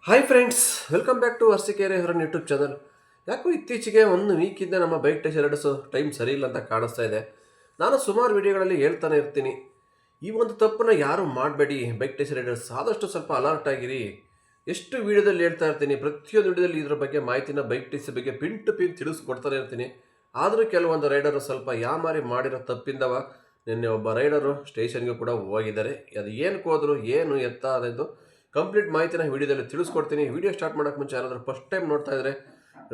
Hi friends, welcome back to Arsikere ಹೊರನ್ YouTube channel. ಯಾಕೋ ಇತ್ತೀಚೆಗೆ ಒಂದು ವೀಕಿಂದ ನಮ್ಮ ಬೈಕ್ ಟೆಸ್ಟ್ ಎರಡಿಸೋ ಟೈಮ್ ಸರಿ ಇಲ್ಲ ಅಂತ ಕಾಣಿಸ್ತಾ ಇದೆ. ನಾನು ಸುಮಾರು ವಿಡಿಯೋಗಳಲ್ಲಿ ಹೇಳ್ತಾನೆ ಇರ್ತೀನಿ, ಈ ಒಂದು ತಪ್ಪನ್ನು ಯಾರು ಮಾಡಬೇಡಿ. ಬೈಕ್ ಟೆಸ್ಟ್ ರೈಡರ್ಸ್ ಆದಷ್ಟು ಸ್ವಲ್ಪ ಅಲರ್ಟ್ ಆಗಿರಿ. ಎಷ್ಟು ವಿಡಿಯೋದಲ್ಲಿ ಹೇಳ್ತಾ ಇರ್ತೀನಿ, ಪ್ರತಿಯೊಂದು ವಿಡಿಯೋದಲ್ಲಿ ಇದರ ಬಗ್ಗೆ ಮಾಹಿತಿನ ಬೈಕ್ ಟೆಸ್ಟ್ ಬಗ್ಗೆ ಪಿನ್ ಟು ಪಿನ್ ತಿಳಿಸ್ಕೊಡ್ತಾನೆ ಇರ್ತೀನಿ. ಆದರೂ ಕೆಲವೊಂದು ರೈಡರು ಸ್ವಲ್ಪ ಯಾಮಾರಿ ಮಾಡಿರೋ ತಪ್ಪಿಂದವ ನಿನ್ನೆ ಒಬ್ಬ ರೈಡರು ಸ್ಟೇಷನ್ಗೆ ಕೂಡ ಹೋಗಿದ್ದಾರೆ. ಅದು ಏನಕ್ಕೆ ಹೋದ್ರು, ಏನು ಎತ್ತ ಅನ್ನೋದು ಕಂಪ್ಲೀಟ್ ಮಾಹಿತಿನ ವಿಡಿಯೋದಲ್ಲಿ ತಿಳಿಸ್ಕೊಡ್ತೀನಿ. ವಿಡಿಯೋ ಸ್ಟಾರ್ಟ್ ಮಾಡೋಕ್ಕೆ ಮುಂಚೆ ಯಾರಾದರೂ ಫಸ್ಟ್ ಟೈಮ್ ನೋಡ್ತಾ ಇದ್ದರೆ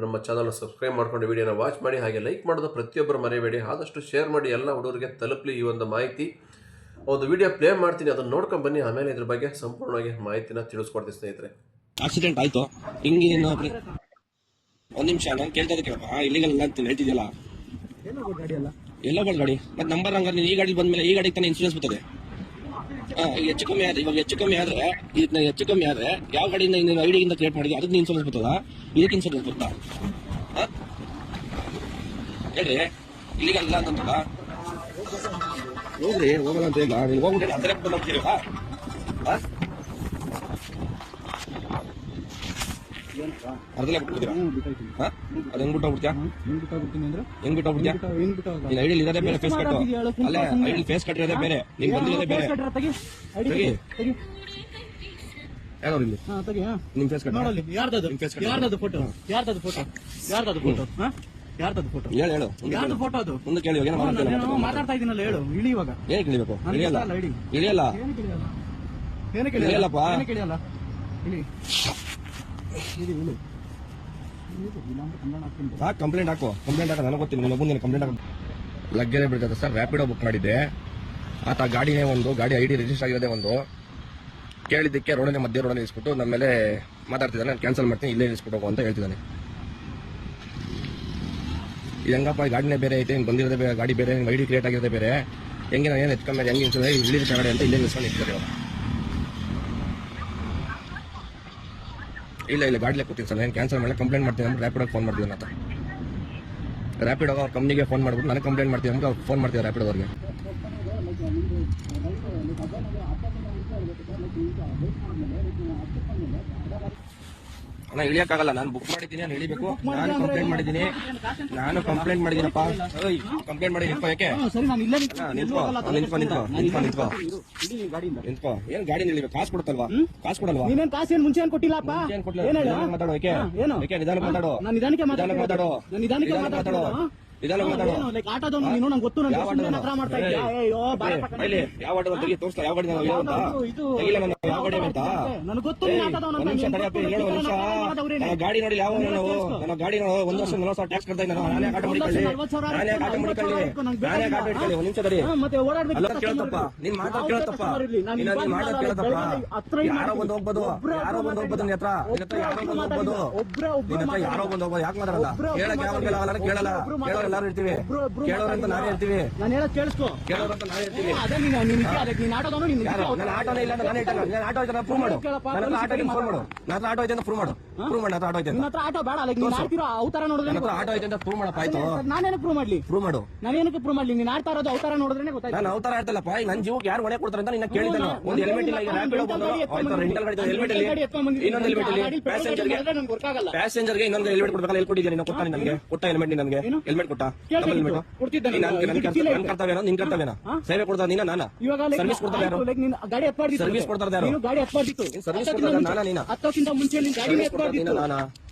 ನಮ್ಮ ಚಾನಲ್ನ ಸಬ್ಸ್ಕ್ರೈಬ್ ಮಾಡ್ಕೊಂಡು ವಿಡಿಯೋನ ವಾಚ್ ಮಾಡಿ, ಹಾಗೆ ಲೈಕ್ ಮಾಡೋದು ಪ್ರತಿಯೊಬ್ಬರು ಮರೆಯಬೇಡಿ. ಆದಷ್ಟು ಶೇರ್ ಮಾಡಿ, ಎಲ್ಲ ಹುಡುಗರಿಗೆ ತಲುಪಲಿ ಈ ಒಂದು ಮಾಹಿತಿ. ಒಂದು ವಿಡಿಯೋ ಪ್ಲೇ ಮಾಡ್ತೀನಿ, ಅದನ್ನು ನೋಡ್ಕೊಂಡು ಬನ್ನಿ. ಆಮೇಲೆ ಇದ್ರ ಬಗ್ಗೆ ಸಂಪೂರ್ಣವಾಗಿ ಮಾಹಿತಿನ ತಿಳಿಸ್ಕೊಡ್ತೀನಿ ಸ್ನೇಹಿತರೆ. ಆಕ್ಸಿಡೆಂಟ್ ಆಯ್ತು, ಹಿಂಗೆ ಒಂದ್ ನಿಮಿಷ ನಾನು ಕೇಳ್ತಾ ಕೇಳಪ್ಪ. ಇಲ್ಲಿಗಲ್ ಅಂತ ಹೇಳ್ತಿದ್ಯಲ್ಲ, ಎಲ್ಲ ಗಾಡಿ ಮತ್ತೆ ನಂಬರ್ ಹಂಗ ಈ ಗಾಡಿ ಬಂದ್ಮೇಲೆ ಈ ಗಾಡಿಗೆ ತಾನೇ ಇನ್ಸೂರೆನ್ಸ್ ಬರ್ತದೆ. ಹೆಚ್ಚು ಕಮ್ಮಿ ಆದ್ರೆ ಇವಾಗ ಹೆಚ್ಚು ಕಮ್ಮಿ ಆದ್ರೆ ಯಾವ ಗಾಡಿಯಿಂದ ಐಡಿಯಿಂದ ಕ್ರಿಯೇಟ್ ಮಾಡಿದ್ವಿ ಅದಕ್ಕೆ ಇನ್ಸೂರೆನ್ಸ್ ಬರ್ತದ, ಇದಕ್ಕೆ ಇನ್ಸೂರೆನ್ಸ್ ಬರ್ತಾ ಹೇಳ್ರಿ. ಇಲ್ಲಿಗಲ್ಲ ಅಂತಂತಲ್ಲ ಹೋಗ್ರಿ, ಹೋಗಲ್ಲ ಅಂತ ಇಲ್ಲ. ನೀವು ಹೋಗ್ಬಿಟ್ಟು ಅದ್ರೆ ಹೋಗ್ತೀರಾ? ಅರ್ಧಲ್ಲೇ ಬಿಟ್ಬಿಡ್ತೀರಾ? ಅದು ಹೆಂಗ್ ಬಿಟ್ಟೋಗ್ಬಿಡ್ತೀಯಾ? ಹೆಂಗ್ ಬಿಟ್ಟೋಗ್ಬಿಡ್ತೀಯಾ? ನೀನ್ ಐಡಿಯಲ್ಲಿ ಇರೋದೇ ಬೇರೆ, ಫೇಸ್ ಕಟ್ಟು ಅಲ್ಲೇ ಐಡಿಯಲ್ಲಿ ಫೇಸ್ ಕಟ್ಟಿರೋದೇ ಬೇರೆ, ನೀನ್ ಬಂದಿರೋದೇ ಬೇರೆ. ಯಾರು ಇಲ್ಲಿ ನಿಮ್ ಫೇಸ್ ಕಟ್ ಹೇಳು ಫೋಟೋ ಅದು ಮುಂದೆ ಕೇಳಿ. ಮಾತಾಡ್ತಾ ಇದೀನಲ್ಲ, ಹೇಳು. ಇಳಿ ಇವಾಗ. ಏನ್ ಕೇಳಿಬೇಕು? ಇಳಿಯಲ್ಲ ಇಳಿಯಲ್ಲಪ್ಪ. ಕಂಪ್ಲೇಂಟ್ ಹಾಕು ನನಗೆ ಗೊತ್ತಿಲ್ಲ. ನೀನು ಮುಂದೆ ಕಂಪ್ಲೇಂಟ್ ಹಾಕೋ. ಲಗ್ಗೆರೆ ಬಿಡ್ತದೆ ಸರ್. ರ್ಯಾಪಿಡೋ ಬುಕ್ ಮಾಡಿದ್ದೆ, ಆತ ಗಾಡಿನೇ ಒಂದು ಗಾಡಿ ಐಡಿ ರಿಜಿಸ್ಟರ್ ಆಗಿರೋದೇ ಒಂದು. ಕೇಳಿದ್ದಕ್ಕೆ ರೋಡಲ್ಲಿ ಮಧ್ಯೆ ರೋಡಲ್ಲಿ ಇಸ್ಬಿಟ್ಟು ನಮ್ಮ ಮೇಲೆ ಮಾತಾಡ್ತಿದ್ದಾನೆ. ನಾನು ಕ್ಯಾನ್ಸಲ್ ಮಾಡ್ತೀನಿ, ಇಲ್ಲೇ ಇಳಿಸ್ಬಿಟ್ಟು ಹೋಗು ಅಂತ ಹೇಳ್ತಿದ್ದಾನೆ. ಇದು ಹೆಂಗಪ್ಪ, ಗಾಡಿನೇ ಬೇರೆ ಐತೆ, ಬಂದಿರೋದೇ ಬೇರೆ ಗಾಡಿ ಬೇರೆ, ಐಡಿ ಕ್ರಿಯೇಟ್ ಆಗಿರೋದೇ ಬೇರೆ. ಹೆಂಗೆ ನಾನು ಏನು ಎತ್ಕೊಂಡ್ಮೇಲೆ ಹೆಂಗೆ ಇಲ್ಲಿ ಗಾಡಿ ಅಂತ ಇಲ್ಲೇ ನಿಲ್ಸ್ಕೊಂಡು ಇರ್ತಾರೆ. ಇಲ್ಲ ಗಾಡಿಲೇ ಕೂತೀನಿ ಸರ್, ನಾನು ಕ್ಯಾನ್ಸಲ್ ಮಾಡಿ ಕಂಪ್ಲೇಂಟ್ ಮಾಡ್ತೀನಿ ಅಂದ್ರೆ ರ್ಯಾಪಿಡೋಗೆ ಫೋನ್ ಮಾಡ್ತೀವಿ ಅಂತ. ರ್ಯಾಪಿಡೋಗೆ ಅವ್ರ ಕಂಪ್ನಿಗೆ ಫೋನ್ ಮಾಡ್ಬಿಟ್ಟು ನನಗೆ ಕಂಪ್ಲೇಂಟ್ ಮಾಡ್ತೀವಿ ಅಂದ್ರೆ ಅವ್ರು ಫೋನ್ ಮಾಡ್ತೀವಿ ರ್ಯಾಪಿಡೋದವ್ರಿಗೆ. ಅಣ್ಣ ಇಳಿಯಕ್ಕಾಗಲ್ಲ, ನಾನು ಬುಕ್ ಮಾಡಿದ್ದೀನಿ, ನಾನು ಇಳಿಬೇಕು. ನಾನು ಕಂಪ್ಲೇಂಟ್ ಮಾಡಿದ್ದೀನಪ್ಪ. ಕಂಪ್ಲೇಂಟ್ ಮಾಡಿ ನಿಂತ್ಕೋ. ಯಾಕೆ ನಿಂತ್ಕೋ. ಏನ್ ಗಾಡಿ ನಿಲ್ಬೇಕು? ಕಾಸು ಕೊಡುತ್ತಲ್ವಾ? ಕಾಸು ಕೊಡಲ್ವಾ? ನೀನೇನ್ ಕಾಸು ಏನ್ ಮುಂಚೆ ಕೊಟ್ಟಿಲ್ಲಪ್ಪ. ಮಾತಾಡೋ. ಯಾಕೆ ನಿಧಾನಕ್ಕೆ ಮಾತಾಡೋ. ನಿಧಾನಕ್ಕೆ ಮಾತಾಡೋ. ಆಟೋದವನು ನೀನು, ನಂಗೆ ಗೊತ್ತು. ಯಾವ ಆಟೋ ತೋರಿಸ್ತಾ? ಯಾವ ಗಾಡಿ ಅಂತ ನನಗೆ ಗೊತ್ತು. ಗಾಡಿ ನೋಡಿ ಯಾವ ನನ್ನ ಗಾಡಿ ಒಂದು ವರ್ಷ 40,000 ಟ್ಯಾಕ್ಸ್ ಕಟ್ತಾ ಇದ್ದಾನೆ. ನಾನೇ ಆಟೋ ಮಾಡಿಕೊಳ್ಳಿ. ಒಂದು ನಿಮಿಷ ತಡಿ. ಕೇಳತ್ತಪ್ಪ, ನೀನ್ ಮಾತಾಡ್ ಕೇಳತ್ತಪ್ಪ. ಯಾರೋ ಬಂದು ಹೋಗ್ಬೋದು ನಿನ್ನ ಹತ್ರ. ಯಾರೋ ಬಂದು ಹೋಗ್ಬೋದು. ಯಾಕೆ ಮಾತಾಡಲ್ಲ? ಹೇಳಕ್ ಯಾವ ಕೇಳಲ್ಲ. ಎಲ್ಲರೂ ಇರ್ತೀವಿ. ಕೇಳೋರಂತ ನಾವೇ ಇರ್ತೀವಿ. ನಾನು ಹೇಳೋದು ಕೇಳಿಸ್ಕೊ. ಕೇಳೋರಂತ ನಾವೇ ಇರ್ತೀವಿ. ನೀನ್ ಆಟೋದವನು. ನನ್ನ ಆಟೋನೇ ಇಲ್ಲ ಅಂತ ನಾನು ಹೇಳ್ತೇನೆ. ನಾನು ಆಟೋ ಐತೆ ಪ್ರೂವ್ ಮಾಡು. ನನ್ನ ಆಟೋ ಐತೆ ಫೋನ್ ಮಾಡು. ನನ್ನ ಆಟೋ ಐತೆ ಅಂತ ಪ್ರೂವ್ ಮಾಡು. ಆಟೋ ಐತೆ. ನಿನ್ನ ಹತ್ರ ಆಟೋ ಬೇಡ. ನೀನ್ ಆಡ್ತಿರೋ ಅವತಾರ ನೋಡಿದ್ರೆ ಆಟೋ ಐತೆ ಅಂತ ಪ್ರೂವ್ ಮಾಡಪ್ಪ. ಆಯ್ತು, ನಾನೇನಕ್ಕೆ ಪ್ರೂವ್ ಮಾಡ್ಲಿ? ಪ್ರೂವ್ ಮಾಡು. ನಾನೇನಕ್ಕೆ ಪ್ರೂವ್ ಮಾಡ್ಲಿ? ನೀನ್ ಆಡ್ತಾ ಇರೋದು ಅವತಾರ ನೋಡಿದ್ರೆ ಗೊತ್ತಾಯ್ತು. ನಾನು ಅವತಾರ ಆಡ್ತಲ್ಲಪ್ಪ. ಈಗ ನನ್ನ ಜೀವಕ್ಕೆ ಯಾರು ಹೊಣೆ ಕೊಡ್ತಾರೆ ಅಂತ ನಿನ್ನ ಕೇಳಿದ್ದಾನೆ. ಒಂದು ಹೆಲ್ಮೆಟ್ ಇಲ್ಲ. ಈಗ ರ್ಯಾಪಿಡೋ ಬಂದು ರೆಂಟಲ್ ಗಾಡಿ ಹೆಲ್ಮೆಟ್ ಇಲ್ಲಿ, ಇನ್ನೊಂದು ಹೆಲ್ಮೆಟ್ ಇಲ್ಲಿ. ಪ್ಯಾಸೆಂಜರ್ಗೆ ಇನ್ನೊಂದು ಹೆಲ್ಮೆಟ್ ಕೊಡ್ಬೇಕಲ್ಲ. ಎಲ್ಲಿ ಕೊಟ್ಟಿದ್ದೀನಿ? ನಾನು ಕೊಟ್ಟ ನಿನಗೆ? ಕೊಟ್ಟ ಹೆಲ್ಮೆಟ್ ನನಗೆ? ಹೆಲ್ಮೆಟ್ ಕೊಟ್ಟ? ಹೆಲ್ಮೆಟ್ ಕೊಡ್ತಿದ್ದಾನೆ. ನನ್ನ ಕರ್ತವ್ಯನ ನಿನ್ ಕರ್ತವ್ಯನ? ಸೇವೆ ಕೊಡ್ತಾರೆ ನೀನ? ನಾನ? ಸರ್ವಿಸ್ ಕೊಡ್ತಾರೆ ಯಾರು? ಗಾಡಿ ಎತ್ಬಾರ್ದಿತ್ತು. ಸರ್ವಿಸ್ ಕೊಡ್ತಾರೆ ಯಾರು? ಗಾಡಿ ಎತ್ಬಾರ್ದಿತ್ತು. ಸರ್ವಿಸ್ ಕೊಡ್ತಾರೆ ನಾನಾ ನೀನ? 10ಕ್ಕಿಂತ ಮುಂಚೆ ಗಾಡಿನೇ ಎತ್ಬಾರ್ದಿತ್ತು.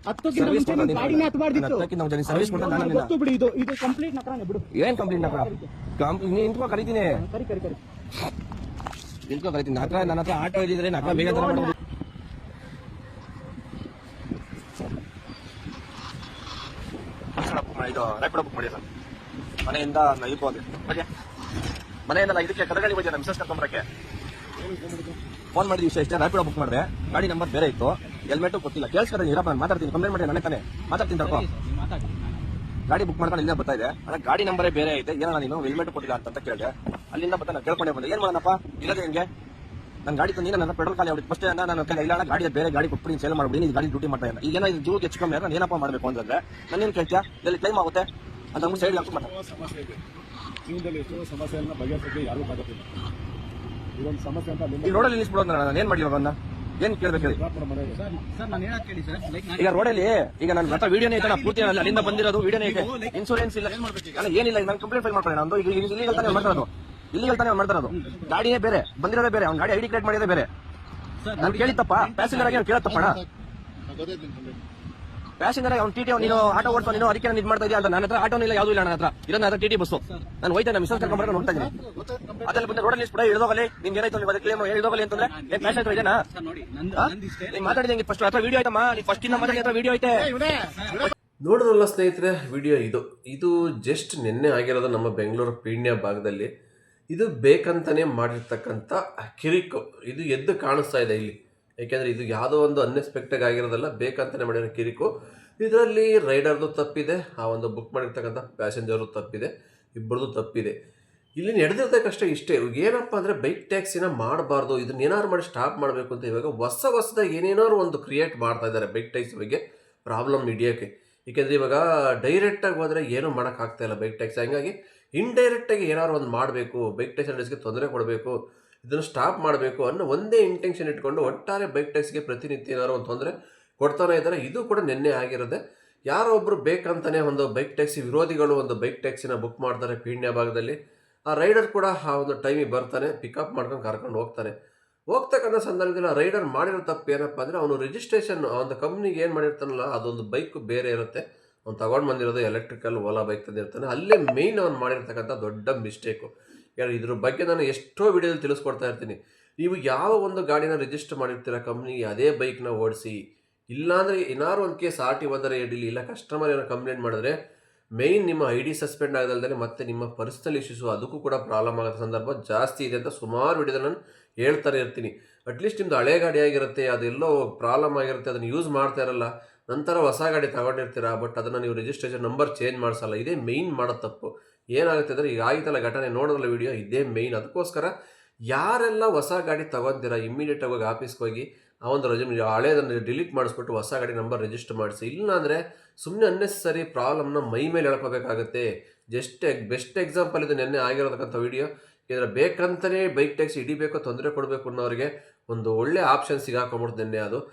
10ಕ್ಕಿಂತ ಮುಂಚೆ ಗಾಡಿನೇ ಎತ್ಬಾರ್ದಿತ್ತು. ಸರ್ವಿಸ್ ಕೊಡ್ತಾರೆ ನಾನಾ ನೀನ? ಗೊತ್ತು ಬಿಡು. ಇದು ಕಂಪ್ಲೀಟ್ ನಕರಾನೆ ಬಿಡು. ಏನ್ ಕಂಪ್ಲೇಂಟ್ ನಕರ? ನಿಂತ್ಕೋ, ಕರಿತೀನಿ. ಕರಿ ನಿಂತ್ಕೋ, ಕರಿತೀನಿ. ನನ್ನ ಹತ್ರ ಆಟೋ ಇದ್ದಿದ್ರೆ ನಕ ಬೇಗ ತರ ಮಾಡ್ಬೋದು. ಇದು ರ್ಯಾಪಿಡೋ ಬುಕ್ ಮಾಡಿ ಸರ್. ಮನೆಯಿಂದ ಇದಕ್ಕೆ ಹೋದೆ. ಮನೆಯಿಂದ ಇದಕ್ಕೆ ಕದಗಳಿ ಹೋದೆ. ನಮ್ಮ ಮಿಸಸ್ ಕರ್ಕೊಂಬರಕ್ಕೆ ಫೋನ್ ಮಾಡಿದ ವಿಷಯ ಇಷ್ಟೇ. ರ್ಯಾಪಿಡೋ ಬುಕ್ ಮಾಡಿದೆ, ಗಾಡಿ ನಂಬರ್ ಬೇರೆ ಇತ್ತು, ಹೆಲ್ಮೆಟ್ ಕೊಟ್ಟಿಲ್ಲ. ಕೇಳಿಸ್ತಾರೆ ನೀರಪ್ಪ, ನಾನು ಮಾತಾಡ್ತೀನಿ. ಕಂಪ್ಲೇಂಟ್ ಮಾಡಿ ನಾನೇ ತಾನೆ ಮಾತಾಡ್ತೀನಿ. ತರ್ಕೋ. ಗಾಡಿ ಬುಕ್ ಮಾಡ್ಕೊಂಡು ಇಲ್ಲಿಂದ ಬರ್ತಾ ಇದೆ. ಗಾಡಿ ನಂಬರೇ ಬೇರೆ ಐತೆ. ಏನೋ ನೀನು ಹೆಲ್ಮೆಟ್ ಕೊಟ್ಟಿಲ್ಲ ಅಂತ ಕೇಳಿದೆ. ಅಲ್ಲಿಂದ ಬರ್ತಾ ನಾನು ಕೇಳ್ಕೊಂಡೆ ಬಂದೆ. ಏನ್ ಮಾಡೋಣಪ್ಪ, ಇಲ್ಲದೆ ಹೆಂಗೆ ನನ್ನ ಗಾಡಿ ತಂದು ನನ್ನ ಪೆಟ್ರೋಲ್ ಖಾಲಿ ಆಗಿ ಫಸ್ಟ್ ನಾನು ಇಲ್ಲ ಗಾಡಿ ಬೇರೆ ಗಾಡಿ ಕೊಟ್ಬಿಡಿ, ಸೇಲ್ ಮಾಡ್ಬಿಡಿ, ಗಾಡಿ ಡ್ಯೂಟಿ ಮಾಡ್ತಾ ಇಲ್ಲ. ಈಗ ಏನೋ ಇದು ಜೀವಕ್ಕೆ ಹೆಚ್ಚು ಕಮ್ಮಿ ನಾನು ಏನಪ್ಪ ಮಾಡಬೇಕು ಅಂತಂದ್ರೆ ನಾನೇನು ಕೇಳ್ತೀಯಾ, ಇಲ್ಲಿ ಕ್ಲೈಮ್ ಆಗುತ್ತೆ ಅಂತ ನಮ್ಗೆ ಸೈಡ್ ಹಾಕಿ ಜೀವನದಲ್ಲಿ ಎಷ್ಟೋ ಸಮಸ್ಯೆಗಳನ್ನ ಬಗೆಹರಿಸೋಕೆ ಯಾರಿಗೂ ಆಗೋದಿಲ್ಲ. ಇದೊಂದು ಸಮಸ್ಯೆ ಅಂತ ಈ ರೋಡಲ್ಲಿ ನಿಲ್ಲಿಸ್ಬಿಡೋದು ನಾನು ಏನು ಮಾಡಿ ಇವಾಗ ಏನ್ ಕೇಳ್ಬೇಕು ಹೇಳಿ? ಸರ್ ನಾನು ಹೇಳಕ್ ಕೇಳಿ ಸರ್. ಈಗ ರೋಡಲ್ಲಿ ಈಗ ನನ್ನ ಹತ್ರ ವಿಡಿಯೋನೇ ಐತೆ, ನಾನು ಪೂರ್ತಿ ಅಲ್ಲಿಂದ ಬಂದಿರೋದು ವಿಡಿಯೋನೇ ಐತೆ. ಇನ್ಶೂರೆನ್ಸ್ ಇಲ್ಲ, ಅಲ್ಲ ಏನಿಲ್ಲ, ನಾನು ಕಂಪ್ಲೇಂಟ್ ಫೈಲ್ ಮಾಡ್ಕೊಳ್ಳಿ. ನಂದು ಈಗ ಇಲ್ಲಿಗಲ್ ತಾನೇ ಮಾಡ್ತಾರದು, ಇಲ್ಲಿಗಲ್ ತಾನೇ ಮಾಡ್ತಾರದು. ಗಾಡಿಯೇ ಬೇರೆ, ಬಂದಿರೋದೇ ಬೇರೆ, ಅವ್ನ ಗಾಡಿ ಐಡಿ ಕ್ರಿಯೇಟ್ ಮಾಡಿರೋದೇ ಬೇರೆ. ನಾನು ಕೇಳಿತ್ತಪ್ಪ, ಪ್ಯಾಸೆಂಜರ್ ಆಗಿ ಕೇಳತ್ತಪ್ಪಣ. ಪ್ಯಾಸೆಂಜರ್ ಆಗಿ ಅವ್ನು ಟಿಟಿ ನೀನು ಆಟೋ ಓಡಿಸೋ, ನೀನು ಅದಕ್ಕೆ ನಾನು ಇದು ಮಾಡ್ತಾ ಇದೆಯಾ ಅಂತ. ನನ್ನ ಹತ್ರ ಆಟೋನಿಲ್ಲ, ಇಲ್ಲ, ಯಾವ್ದು ಇಲ್ಲ ನನ್ನ ಹತ್ರ ಇರೋದು. ನನ್ನ ಹತ್ರ ಟಿಟಿ ಬಸ್ಸು. ನಾನು ಹೋಯ್ತಾ ನಮ್ಮ ಮಿಸ್ಸಸ್ ಕರ್ಕೊಂಡ್ಬರೋದು ನೋಡ್ತಾ ಇದ್ದೀನಿ. ಅದೆಲ್ಲ ಬಂದು ರೋಡಲ್ಲಿ ಸ್ಪ್ರೇ ಇಳಿದೋಗಲಿ, ನಿಮ್ಗೆ ಏನಾಯ್ತು ನೀವು ಕ್ಲೇಮ್ ಇಳಿದೋಗಲಿ ಅಂತಂದ್ರೆ ಏನ್ ಪ್ಯಾಸೆಂಜರ್ ಇದೆನಾ? ನೀವು ಮಾತಾಡಿದಂಗೆ ಫಸ್ಟ್ ಹತ್ರ ವಿಡಿಯೋ ಆಯ್ತಮ್ಮ, ನೀವು ಫಸ್ಟ್ ಇಂದ ಮಾತಾಡಿ ಹತ್ರ ವಿಡಿಯೋ ಐತೆ. ನೋಡಿದ್ರಲ್ಲ ಸ್ನೇಹಿತರೆ ವಿಡಿಯೋ ಇದು ಜಸ್ಟ್ ನಿನ್ನೆ ಆಗಿರೋದು ನಮ್ಮ ಬೆಂಗಳೂರು ಪೀಣ್ಯ ಭಾಗದಲ್ಲಿ. ಇದು ಬೇಕಂತಲೇ ಮಾಡಿರ್ತಕ್ಕಂಥ ಕಿರಿಕು. ಇದು ಎದ್ದು ಕಾಣಿಸ್ತಾ ಇದೆ ಇಲ್ಲಿ, ಏಕೆಂದರೆ ಇದು ಯಾವುದೋ ಒಂದು ಅನ್ಎಕ್ಸ್ಪೆಕ್ಟೆಡ್ ಆಗಿರೋದಲ್ಲ, ಬೇಕಂತಲೇ ಮಾಡಿರೋ ಕಿರಿಕು. ಇದರಲ್ಲಿ ರೈಡರ್ದು ತಪ್ಪಿದೆ, ಆ ಒಂದು ಬುಕ್ ಮಾಡಿರ್ತಕ್ಕಂಥ ಪ್ಯಾಸೆಂಜರ್ದು ತಪ್ಪಿದೆ, ಇಬ್ಬರದು ತಪ್ಪಿದೆ. ಇಲ್ಲಿ ನಡೆದಿರ್ತಕ್ಕಷ್ಟೇ ಇಷ್ಟೇ. ಏನಪ್ಪ ಅಂದರೆ ಬೈಕ್ ಟ್ಯಾಕ್ಸಿನ ಮಾಡಬಾರ್ದು, ಇದನ್ನ ಏನಾದ್ರು ಮಾಡಿ ಸ್ಟಾಪ್ ಮಾಡಬೇಕು ಅಂತ ಇವಾಗ ಹೊಸದಾಗಿ ಏನೇನಾದ್ರು ಒಂದು ಕ್ರಿಯೇಟ್ ಮಾಡ್ತಾ ಇದ್ದಾರೆ ಬೈಕ್ ಟ್ಯಾಕ್ಸಿ ಬಗ್ಗೆ ಪ್ರಾಬ್ಲಮ್ ಹಿಡಿಯೋಕ್ಕೆ. ಏಕೆಂದರೆ ಇವಾಗ ಡೈರೆಕ್ಟಾಗಿ ಹೋದರೆ ಏನೂ ಮಾಡೋಕ್ಕಾಗ್ತಾ ಇಲ್ಲ ಬೈಕ್ ಟ್ಯಾಕ್ಸಿ. ಹಂಗಾಗಿ ಇಂಡೈರೆಕ್ಟಾಗಿ ಏನಾದ್ರು ಒಂದು ಮಾಡಬೇಕು, ಬೈಕ್ ಟ್ಯಾಕ್ಸಿ ರೈಡರ್ಸ್ಗೆ ತೊಂದರೆ ಕೊಡಬೇಕು, ಇದನ್ನು ಸ್ಟಾಪ್ ಮಾಡಬೇಕು ಅನ್ನೋ ಒಂದೇ ಇಂಟೆನ್ಷನ್ ಇಟ್ಕೊಂಡು ಒಟ್ಟಾರೆ ಬೈಕ್ ಟ್ಯಾಕ್ಸಿಗೆ ಪ್ರತಿನಿತ್ಯ ಏನಾದ್ರು ಒಂದು ತೊಂದರೆ ಕೊಡ್ತಾನೆ ಇದ್ದಾರೆ. ಇದು ಕೂಡ ನಿನ್ನೆ ಆಗಿರೋದೆ. ಯಾರೋ ಒಬ್ಬರು ಬೇಕಂತಲೇ ಒಂದು ಬೈಕ್ ಟ್ಯಾಕ್ಸಿ ವಿರೋಧಿಗಳು ಒಂದು ಬೈಕ್ ಟ್ಯಾಕ್ಸಿನ ಬುಕ್ ಮಾಡ್ತಾರೆ ಪೀಣ್ಯ ಭಾಗದಲ್ಲಿ. ಆ ರೈಡರ್ ಕೂಡ ಆ ಒಂದು ಟೈಮಿಗೆ ಬರ್ತಾನೆ, ಪಿಕಪ್ ಮಾಡ್ಕೊಂಡು ಕರ್ಕೊಂಡು ಹೋಗ್ತಕ್ಕಂಥ ಸಂದರ್ಭದಲ್ಲಿ ಆ ರೈಡರ್ ಮಾಡಿರೋ ತಪ್ಪು ಏನಪ್ಪ ಅಂದರೆ ಅವನು ರಿಜಿಸ್ಟ್ರೇಷನ್ ಆ ಒಂದು ಕಂಪ್ನಿಗೆ ಏನು ಮಾಡಿರ್ತಾನಲ್ಲ, ಅದೊಂದು ಬೈಕ್ ಬೇರೆ ಇರುತ್ತೆ, ಅವ್ನು ತಗೊಂಡು ಬಂದಿರೋದು ಎಲೆಕ್ಟ್ರಿಕಲ್ ಓಲಾ ಬೈಕ್ ತಂದಿರ್ತಾನೆ. ಅಲ್ಲೇ ಮೇಯ್ನ್ ಅವ್ನು ಮಾಡಿರ್ತಕ್ಕಂಥ ದೊಡ್ಡ ಮಿಸ್ಟೇಕು. ಯಾರು ಇದ್ರ ಬಗ್ಗೆ ನಾನು ಎಷ್ಟೋ ವಿಡಿಯೋದಲ್ಲಿ ತಿಳಿಸ್ಕೊಡ್ತಾ ಇರ್ತೀನಿ. ನೀವು ಯಾವ ಒಂದು ಗಾಡಿನ ರಿಜಿಸ್ಟರ್ ಮಾಡಿರ್ತೀರ ಕಂಪ್ನಿಗೆ, ಅದೇ ಬೈಕ್ನ ಓಡಿಸಿ. ಇಲ್ಲಾಂದರೆ ಏನಾದ್ರು ಒಂದು ಕೇಸ್ ಆರ್ ಟಿ ಒಂದರ ಇಡೀಲಿ, ಇಲ್ಲ ಕಸ್ಟಮರ್ ಏನೋ ಕಂಪ್ಲೇಂಟ್ ಮಾಡಿದ್ರೆ ಮೇಯ್ನ್ ನಿಮ್ಮ ಐ ಡಿ ಸಸ್ಪೆಂಡ್ ಆಗದಲ್ಲದೆ ಮತ್ತೆ ನಿಮ್ಮ ಪರ್ಸನಲ್ ಇಶ್ಯೂಸು ಅದಕ್ಕೂ ಕೂಡ ಪ್ರಾಬ್ಲಮ್ ಆಗೋ ಸಂದರ್ಭ ಜಾಸ್ತಿ ಇದೆ ಅಂತ ಸುಮಾರು ವಿಡಿಯೋದಲ್ಲಿ ನಾನು ಹೇಳ್ತಾನೆ ಇರ್ತೀನಿ. ಅಟ್ಲೀಸ್ಟ್ ನಿಮ್ಮದು ಹಳೆ ಗಾಡಿ ಆಗಿರುತ್ತೆ, ಅದೆಲ್ಲೋ ಪ್ರಾಬ್ಲಮ್ ಆಗಿರುತ್ತೆ, ಅದನ್ನು ಯೂಸ್ ಮಾಡ್ತಾ ಇರಲ್ಲ, ನಂತರ ಹೊಸ ಗಾಡಿ ತಗೊಂಡಿರ್ತೀರ, ಬಟ್ ಅದನ್ನು ನೀವು ರಿಜಿಸ್ಟ್ರೇಷನ್ ನಂಬರ್ ಚೇಂಜ್ ಮಾಡಿಸಲ್ಲ. ಇದೇ ಮೇಯ್ನ್ ಮಾಡೋ ತಪ್ಪು. ಏನಾಗುತ್ತೆ ಅಂದರೆ ಈಗ ಆಯ್ತಲ್ಲ ಘಟನೆ ನೋಡೋದ್ರಲ್ಲ ವಿಡಿಯೋ, ಇದೇ ಮೇಯ್ನ್. ಅದಕ್ಕೋಸ್ಕರ ಯಾರೆಲ್ಲ ಹೊಸ ಗಾಡಿ ತಗೊತೀರ ಇಮ್ಮಿಡಿಯೇಟಾಗಿ ಹೋಗಿ ಆಫೀಸ್ಗೆ ಹೋಗಿ ಆ ಒಂದು ಹಳೇದನ್ನು ಡಿಲೀಟ್ ಮಾಡಿಸ್ಬಿಟ್ಟು ಹೊಸ ಗಾಡಿ ನಂಬರ್ ರಿಜಿಸ್ಟರ್ ಮಾಡಿಸಿ. ಇಲ್ಲಾಂದರೆ ಸುಮ್ಮನೆ ಅನ್ನೆಸರಿ ಪ್ರಾಬ್ಲಮ್ನ ಮೈ ಮೇಲೆ ಎಳ್ಕೋಬೇಕಾಗುತ್ತೆ. ಬೆಸ್ಟ್ ಎಕ್ಸಾಂಪಲ್ ಇದು ನಿನ್ನೆ ಆಗಿರೋದಕ್ಕಂಥ ವಿಡಿಯೋ. ಇದರ ಬೇಕಂತಲೇ ಬೈಕ್ ಟ್ಯಾಕ್ಸಿ ಹಿಡಿಬೇಕು, ತೊಂದರೆ ಕೊಡಬೇಕು ಅನ್ನೋರಿಗೆ ಒಂದು ಒಳ್ಳೆ ಆಪ್ಷನ್ ಸಿಗಾಕೊಂಬಿಡ್ತು ನಿನ್ನೆ.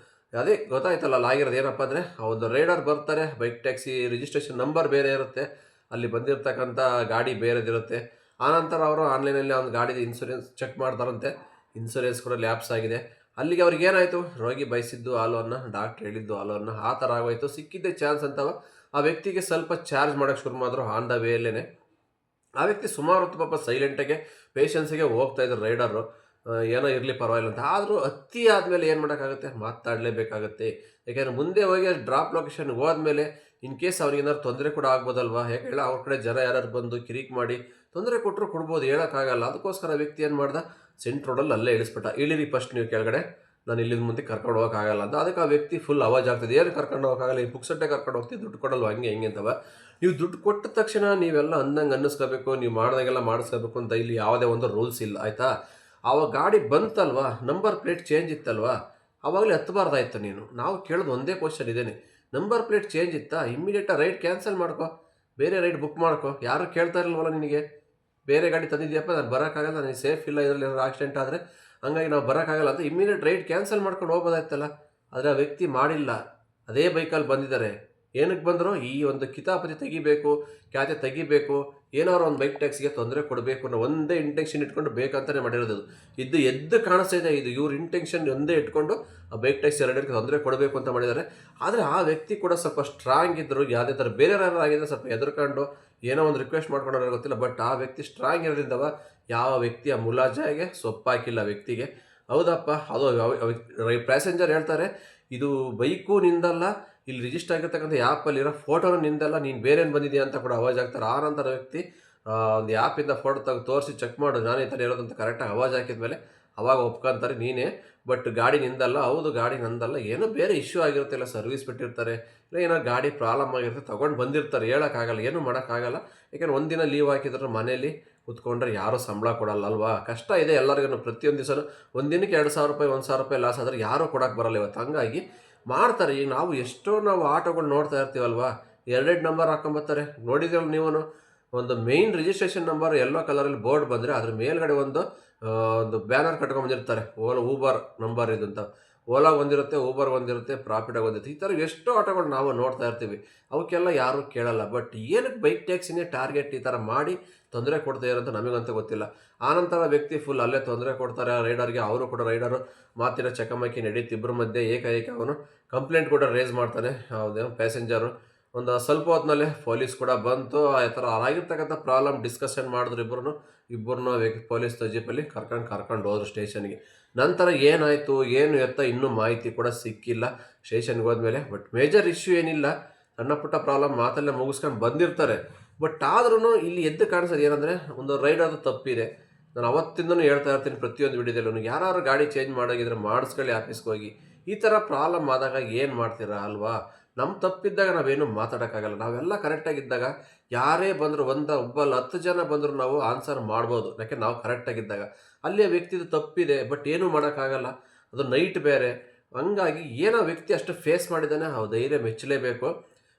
ಅದೇ ಗೊತ್ತಾಯ್ತಲ್ಲ ಅಲ್ಲಿ ಆಗಿರೋದು ಏನಪ್ಪ ಅಂದರೆ, ಆ ಒಂದು ರೈಡರ್ ಬರ್ತಾರೆ, ಬೈಕ್ ಟ್ಯಾಕ್ಸಿ ರಿಜಿಸ್ಟ್ರೇಷನ್ ನಂಬರ್ ಬೇರೆ ಇರುತ್ತೆ, ಅಲ್ಲಿ ಬಂದಿರತಕ್ಕಂಥ ಗಾಡಿ ಬೇರೆದಿರುತ್ತೆ. ಆನಂತರ ಅವರು ಆನ್ಲೈನಲ್ಲಿ ಒಂದು ಗಾಡಿದು ಇನ್ಸೂರೆನ್ಸ್ ಚೆಕ್ ಮಾಡ್ತಾರಂತೆ, ಇನ್ಸೂರೆನ್ಸ್ ಕೂಡ ಲ್ಯಾಪ್ಸ್ ಆಗಿದೆ. ಅಲ್ಲಿಗೆ ಅವ್ರಿಗೆ ಏನಾಯಿತು, ರೋಗಿ ಬಯಸಿದ್ದು ಹಾಲು ಅನ್ನ, ಡಾಕ್ಟ್ರ್ ಹೇಳಿದ್ದು ಹಾಲು ಅನ್ನ, ಆ ಥರ ಆಗೋಯ್ತು. ಸಿಕ್ಕಿದ್ದೆ ಚಾನ್ಸ್ ಅಂತವ ಆ ವ್ಯಕ್ತಿಗೆ ಸ್ವಲ್ಪ ಚಾರ್ಜ್ ಮಾಡೋಕ್ಕೆ ಶುರು ಮಾಡಿದ್ರು ಆನ್ ದ ವೇಲೇನೆ. ಆ ವ್ಯಕ್ತಿ ಸುಮಾರು ಹೊತ್ತು ಪಾಪ ಸೈಲೆಂಟಾಗೆ ಪೇಷನ್ಸಿಗೆ ಹೋಗ್ತಾ ಇದ್ರು ರೈಡರು, ಏನೋ ಇರಲಿ ಪರವಾಗಿಲ್ಲ ಅಂತ. ಆದರೂ ಅತಿ ಆದಮೇಲೆ ಏನು ಮಾಡೋಕ್ಕಾಗುತ್ತೆ, ಮಾತಾಡಲೇಬೇಕಾಗತ್ತೆ. ಯಾಕೆಂದರೆ ಮುಂದೆ ಹೋಗಿ ಡ್ರಾಪ್ ಲೊಕೇಶನ್ಗೆ ಹೋದ್ಮೇಲೆ ಇನ್ ಕೇಸ್ ಅವ್ರಿಗೆ ಏನಾದ್ರು ತೊಂದರೆ ಕೂಡ ಆಗ್ಬೋದಲ್ವಾ. ಯಾಕೆ ಅವ್ರ ಕಡೆ ಜನ ಯಾರು ಬಂದು ಕಿರಿಕ್ ಮಾಡಿ ತೊಂದರೆ ಕೊಟ್ಟರು ಕೊಡ್ಬೋದು, ಹೇಳೋಕ್ಕಾಗಲ್ಲ. ಅದಕ್ಕೋಸ್ಕರ ವ್ಯಕ್ತಿ ಏನು ಮಾಡ್ದ, ಸೆಂಟ್ರ್ ರೋಡಲ್ಲಿ ಅಲ್ಲೇ ಇಳಿಸ್ಬಿಟ್ಟ. ಇಳಿರಿ ಫಸ್ಟ್ ನೀವು ಕೆಳಗಡೆ, ನಾನು ಇಲ್ಲಿಂದ ಮುಂದೆ ಕರ್ಕೊಂಡು ಹೋಗೋಕ್ಕಾಗಲ್ಲ ಅಂತ. ಅದಕ್ಕೆ ಆ ವ್ಯಕ್ತಿ ಫುಲ್ ಅವಾಜ್ ಆಗ್ತದೆ, ಏನು ಕರ್ಕೊಂಡು ಹೋಗೋಕ್ಕಾಗಲ್ಲ, ಈ ಪುಕ್ಸಟ್ಟೆ ಕರ್ಕೊಂಡು ಹೋಗ್ತೀವಿ, ದುಡ್ಡು ಕೊಡಲ್ವ, ಹಂಗೆ ಹೆಂಗೆ ಅಂತವ. ನೀವು ದುಡ್ಡು ಕೊಟ್ಟ ತಕ್ಷಣ ನೀವೆಲ್ಲ ಅಂದಂಗೆ ಅನ್ನಿಸ್ಕೋಬೇಕು, ನೀವು ಮಾಡ್ದಂಗೆಲ್ಲ ಮಾಡಿಸ್ಕೋಬೇಕು ಅಂತ ಇಲ್ಲಿ ಯಾವುದೇ ಒಂದು ರೂಲ್ಸ್ ಇಲ್ಲ, ಆಯಿತಾ. ಆವಾಗ ಗಾಡಿ ಬಂತಲ್ವಾ, ನಂಬರ್ ಪ್ಲೇಟ್ ಚೇಂಜ್ ಇತ್ತಲ್ವಾ, ಆವಾಗಲೇ ಹತ್ತಬಾರ್ದಾಯ್ತು ನೀನು. ನಾವು ಕೇಳೋದು ಒಂದೇ ಕ್ವಶನ್ ಇದೇನೆ, ನಂಬರ್ ಪ್ಲೇಟ್ ಚೇಂಜ್ ಇತ್ತಾ, ಇಮ್ಮಿಡಿಯೇಟಾಗಿ ರೈಡ್ ಕ್ಯಾನ್ಸಲ್ ಮಾಡ್ಕೊ, ಬೇರೆ ರೈಡ್ ಬುಕ್ ಮಾಡ್ಕೊ. ಯಾರು ಕೇಳ್ತಾ ಇರಲ್ವಲ್ಲ ನಿನಗೆ, ಬೇರೆ ಗಾಡಿ ತಂದಿದ್ಯಪ್ಪ, ನಾನು ಬರೋಕ್ಕಾಗಲ್ಲ, ನನಗೆ ಸೇಫ್ ಇಲ್ಲ, ಇದರಲ್ಲಿ ಏನಾದ್ರು ಆಕ್ಸಿಡೆಂಟ್ ಆದರೆ ಹಂಗಾಗಿ ನಾವು ಬರೋಕ್ಕಾಗಲ್ಲ ಅಂತ ಇಮ್ಮಿಡಿಯೇಟ್ ರೈಡ್ ಕ್ಯಾನ್ಸಲ್ ಮಾಡ್ಕೊಂಡು ಹೋಗ್ಬೋದಾಯ್ತಲ್ಲ. ಆದರೆ ಆ ವ್ಯಕ್ತಿ ಮಾಡಿಲ್ಲ, ಅದೇ ಬೈಕಲ್ಲಿ ಬಂದಿದ್ದಾರೆ. ಏನಕ್ಕೆ ಬಂದರು, ಈ ಒಂದು ಕಿತಾಪತಿ ತೆಗಿಬೇಕು, ಖ್ಯಾತೆ ತೆಗಿಬೇಕು, ಏನಾದ್ರು ಒಂದು ಬೈಕ್ ಟ್ಯಾಕ್ಸಿಗೆ ತೊಂದರೆ ಕೊಡಬೇಕು ಅನ್ನೋ ಒಂದೇ ಇಂಟೆನ್ಷನ್ ಇಟ್ಕೊಂಡು ಬೇಕಂತಲೇ ಮಾಡಿರೋದು. ಇದು ಎದ್ದು ಕಾಣಿಸ್ತಾ ಇದೆ, ಇದು ಇವ್ರ ಇಂಟೆನ್ಷನ್ ಒಂದೇ ಇಟ್ಕೊಂಡು ಆ ಬೈಕ್ ಟ್ಯಾಕ್ಸಿ ರೈಡರ್ಗೆ ತೊಂದರೆ ಕೊಡಬೇಕು ಅಂತ ಮಾಡಿದ್ದಾರೆ. ಆದರೆ ಆ ವ್ಯಕ್ತಿ ಕೂಡ ಸ್ವಲ್ಪ ಸ್ಟ್ರಾಂಗ್ ಇದ್ದರು, ಯಾವುದೇ ಥರ ಬೇರೆ ಯಾರು ಆಗಿದ್ರೆ ಸ್ವಲ್ಪ ಎದುರ್ಕೊಂಡು ಏನೋ ಒಂದು ರಿಕ್ವೆಸ್ಟ್ ಮಾಡ್ಕೊಂಡ್ರೆ ಗೊತ್ತಿಲ್ಲ, ಬಟ್ ಆ ವ್ಯಕ್ತಿ ಸ್ಟ್ರಾಂಗ್ ಇರೋದ್ರಿಂದವ ಯಾವ ವ್ಯಕ್ತಿಯ ಮುಲಾಜಾಗೆ ಸೊಪ್ಪಾಕಿಲ್ಲ ವ್ಯಕ್ತಿಗೆ. ಹೌದಪ್ಪ, ಅದು ಪ್ಯಾಸೆಂಜರ್ ಹೇಳ್ತಾರೆ, ಇದು ಬೈಕು ನಿಂದಲ್ಲ, ಇಲ್ಲಿ ರಿಜಿಸ್ಟರ್ ಆಗಿರ್ತಕ್ಕಂಥ ಆ್ಯಪಲ್ಲಿರೋ ಫೋಟೋನ ನಿಂದಲ್ಲ, ನೀನು ಬೇರೇನು ಬಂದಿದೆಯಾ ಅಂತ ಕೂಡ ಅವಾಜ್ ಆಗ್ತಾರೆ. ಆ ನಂತರ ವ್ಯಕ್ತಿ ಒಂದು ಆ್ಯಪಿಂದ ಫೋಟೋ ತೆಗೆದು ತೋರಿಸಿ ಚೆಕ್ ಮಾಡು, ನಾನು ಈ ಥರ ಇರೋದಂತ ಕರೆಕ್ಟಾಗಿ ಅವಾಜ್ ಹಾಕಿದ ಮೇಲೆ ಅವಾಗ ಒಪ್ಕೊಂತಾರೆ ನೀನೇ, ಬಟ್ ಗಾಡಿ ನಿಂದಲ್ಲ. ಹೌದು ಗಾಡಿ ನಂದಲ್ಲ, ಏನೋ ಬೇರೆ ಇಶ್ಯೂ ಆಗಿರುತ್ತೆ, ಇಲ್ಲ ಸರ್ವಿಸ್ ಬಿಟ್ಟಿರ್ತಾರೆ, ಇಲ್ಲ ಏನೋ ಗಾಡಿ ಪ್ರಾಬ್ಲಮ್ ಆಗಿರುತ್ತೆ, ತೊಗೊಂಡು ಬಂದಿರ್ತಾರೆ, ಹೇಳೋಕ್ಕಾಗಲ್ಲ, ಏನೂ ಮಾಡೋಕ್ಕಾಗಲ್ಲ. ಯಾಕೆಂದ್ರೆ ಒಂದಿನ ಲೀವ್ ಹಾಕಿದ್ರೆ ಮನೇಲಿ ಕೂತ್ಕೊಂಡ್ರೆ ಯಾರೂ ಸಂಬಳ ಕೊಡಲ್ಲ ಅಲ್ವಾ. ಕಷ್ಟ ಇದೆ ಎಲ್ಲರಿಗೂ, ಪ್ರತಿಯೊಂದು ದಿವಸ ಒಂದು ದಿನಕ್ಕೆ 2,000 ರೂಪಾಯಿ 1,000 ರೂಪಾಯಿ ಲಾಸ್ ಆದರೆ ಯಾರೂ ಕೊಡೋಕ್ಕೆ ಬರಲ್ಲ ಇವತ್ತು. ಹಂಗಾಗಿ ಮಾಡ್ತಾರೆ. ಈಗ ನಾವು ಆಟೋಗಳು ನೋಡ್ತಾ ಇರ್ತೀವಲ್ವಾ, 2 ನಂಬರ್ ಹಾಕೊಂಬತ್ತಾರೆ, ನೋಡಿದ್ರಲ್ಲ ನೀವು. ಒಂದು ಮೇಯ್ನ್ ರಿಜಿಸ್ಟ್ರೇಷನ್ ನಂಬರ್ ಯೆಲ್ಲೋ ಕಲರಲ್ಲಿ ಬೋರ್ಡ್ ಬಂದರೆ ಅದ್ರ ಮೇಲ್ಗಡೆ ಒಂದು ಬ್ಯಾನರ್ ಕಟ್ಕೊಂಡ್ಬಂದಿರ್ತಾರೆ, ಊಬರ್ ನಂಬರ್ ಇದು ಅಂತ. ಓಲಾ ಒಂದಿರುತ್ತೆ, ಊಬರ್ ಒಂದಿರುತ್ತೆ, ಪ್ರಾಫಿಟಾಗಿ ಒಂದಿರುತ್ತೆ. ಈ ಥರ ಎಷ್ಟೋ ಆಟೋಗಳು ನಾವು ನೋಡ್ತಾ ಇರ್ತೀವಿ. ಅವಕ್ಕೆಲ್ಲ ಯಾರೂ ಕೇಳಲ್ಲ. ಬಟ್ ಏನಕ್ಕೆ ಬೈಕ್ ಟ್ಯಾಕ್ಸಿನೇ ಟಾರ್ಗೆಟ್ ಈ ಥರ ಮಾಡಿ ತೊಂದರೆ ಕೊಡ್ತಾ ಇರೋಂತ ನಮಗಂತೂ ಗೊತ್ತಿಲ್ಲ. ಆನಂತರ ವ್ಯಕ್ತಿ ಫುಲ್ ಅಲ್ಲೇ ತೊಂದರೆ ಕೊಡ್ತಾರೆ ರೈಡರ್ಗೆ. ಅವರು ಕೂಡ ರೈಡರು ಮಾತಿನ ಚಕಮಕಿ ನಡೀತಿ. ಇಬ್ಬರ ಮಧ್ಯೆ ಏಕಾಏಕಿ ಅವನು ಕಂಪ್ಲೇಂಟ್ ಕೂಡ ರೇಸ್ ಮಾಡ್ತಾನೆ. ಯಾವುದೇನೋ ಪ್ಯಾಸೆಂಜರು ಒಂದು ಸ್ವಲ್ಪ ಹೊತ್ತಿನಲ್ಲೇ ಪೊಲೀಸ್ ಕೂಡ ಬಂತು. ಆ ಥರ ಆಗಿರ್ತಕ್ಕಂಥ ಪ್ರಾಬ್ಲಮ್ ಡಿಸ್ಕಷನ್ ಮಾಡಿದ್ರು ಇಬ್ಬರನ್ನೂ ಪೊಲೀಸ್ ಜೀಪಲ್ಲಿ ಕರ್ಕೊಂಡು ಹೋದ್ರು ಸ್ಟೇಷನ್ಗೆ. ನಂತರ ಏನಾಯಿತು ಏನು ಎತ್ತ ಇನ್ನೂ ಮಾಹಿತಿ ಕೂಡ ಸಿಕ್ಕಿಲ್ಲ ಸ್ಟೇಷನ್ಗೆ ಹೋದ್ಮೇಲೆ. ಬಟ್ ಮೇಜರ್ ಇಶ್ಯೂ ಏನಿಲ್ಲ, ಸಣ್ಣ ಪುಟ್ಟ ಪ್ರಾಬ್ಲಮ್ ಮಾತಲ್ಲೇ ಮುಗಿಸ್ಕೊಂಡು ಬಂದಿರ್ತಾರೆ. ಬಟ್ ಆದ್ರೂ ಇಲ್ಲಿ ಎದ್ದು ಕಾಣಿಸೋದು ಏನಂದರೆ ಒಂದು ರೈಡರ್ದು ತಪ್ಪಿದೆ. ನಾನು ಅವತ್ತಿಂದನೂ ಹೇಳ್ತಾ ಇರ್ತೀನಿ ಪ್ರತಿಯೊಂದು ವಿಡಿಯೋದಲ್ಲೂ, ಯಾರು ಗಾಡಿ ಚೇಂಜ್ ಮಾಡೋಗಿದ್ರೆ ಮಾಡಿಸ್ಕೊಳ್ಳಿ ಆಫೀಸ್ಗೆ ಹೋಗಿ. ಈ ಥರ ಪ್ರಾಬ್ಲಮ್ ಆದಾಗ ಏನು ಮಾಡ್ತೀರಾ ಅಲ್ವಾ? ನಮ್ಮ ತಪ್ಪಿದ್ದಾಗ ನಾವೇನು ಮಾತಾಡೋಕ್ಕಾಗಲ್ಲ. ನಾವೆಲ್ಲ ಕರೆಕ್ಟಾಗಿದ್ದಾಗ ಯಾರೇ ಬಂದರೂ ಒಬ್ಬ 10 ಜನ ಬಂದರೂ ನಾವು ಆನ್ಸರ್ ಮಾಡ್ಬೋದು, ಯಾಕೆ ನಾವು ಕರೆಕ್ಟಾಗಿದ್ದಾಗ. ಅಲ್ಲಿಯ ವ್ಯಕ್ತಿದು ತಪ್ಪಿದೆ, ಬಟ್ ಏನೂ ಮಾಡೋಕ್ಕಾಗಲ್ಲ. ಅದು ನೈಟ್ ಬೇರೆ. ಹಂಗಾಗಿ ಏನೋ ವ್ಯಕ್ತಿ ಅಷ್ಟು ಫೇಸ್ ಮಾಡಿದ್ದಾನೆ, ಆ ಧೈರ್ಯ ಮೆಚ್ಚಲೇಬೇಕು.